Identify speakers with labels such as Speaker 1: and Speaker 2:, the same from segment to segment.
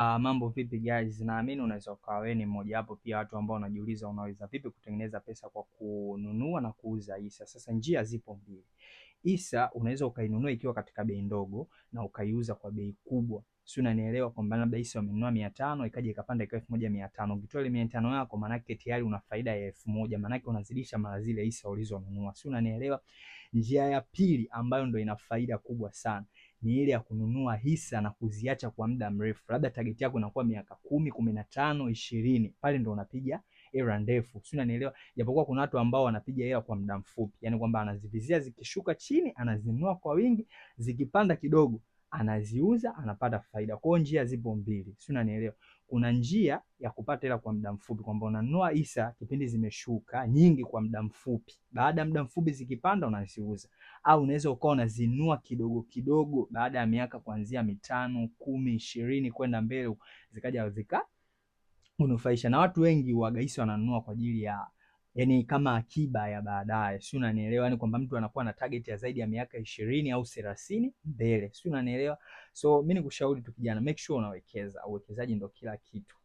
Speaker 1: Mambo vipi guys? Naamini unaweza ukawa wewe ni mmoja wapo pia watu ambao wanajiuliza unaweza vipi kutengeneza pesa kwa kununua na kuuza hisa. Sasa njia zipo mbili. Hisa unaweza ukainunua ikiwa katika bei ndogo na ukaiuza kwa bei kubwa. Si unanielewa kwamba labda hisa umenunua 500 ikaja ikapanda ikawa 1500. Ukitoa ile 500 yako maana yake tayari una faida ya 1000. Maana yake unazidisha mara zile hisa ulizonunua. Si unanielewa? Njia ya pili ambayo ndio ina faida kubwa sana ni ile ya kununua hisa na kuziacha kwa muda mrefu. Labda target yako inakuwa miaka 10, 15, 20. Pale ndo unapiga hela ndefu. Sio, unanielewa? Japokuwa kuna watu ambao wanapiga hela kwa muda mfupi. Yaani kwamba anazivizia zikishuka chini, anazinunua kwa wingi, zikipanda kidogo, anaziuza, anapata faida. Kwa hiyo njia zipo mbili. Sio, unanielewa? Kuna njia ya kupata hela kwa muda mfupi kwamba unanunua hisa kipindi zimeshuka nyingi kwa muda mfupi. Baada ya muda mfupi zikipanda unaziuza. Au unaweza ukawa unazinunua kidogo kidogo baada ya miaka kuanzia 5, 10, 20 kwenda mbele zikaja unufaisha. Na watu wengi huaga hisa wananunua kwa ajili ya yani kama akiba ya baadaye. Si unanielewa? Yani kwamba mtu anakuwa na target ya zaidi ya miaka 20 au 30 mbele. Si unanielewa? So mimi nikushauri tu kijana, make sure unawekeza. Uwekezaji ndio kila kitu.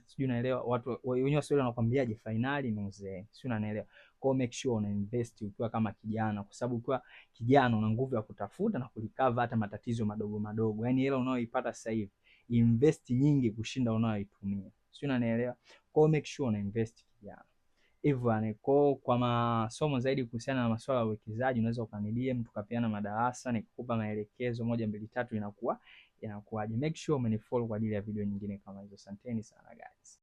Speaker 1: Si unaelewa? Watu wenyewe wasio wanakuambiaje, finali ni uzee. Si unanielewa? Kwa make sure una invest ukiwa kama kijana, kwa sababu ukiwa kijana una nguvu ya kutafuta na kulikava hata matatizo madogo madogo. Yani hela unayoipata sasa hivi invest nyingi kushinda unayoitumia. Si unanielewa? Kwa make sure una invest kijana. Hivyo ni kwa masomo zaidi kuhusiana na masuala ya uwekezaji unaweza ukaniDM tukapeana madarasa nikukupa maelekezo 1 2 3 inakuwaje. Make sure umenifollow kwa ajili ya video nyingine kama hizo. Asanteni sana guys.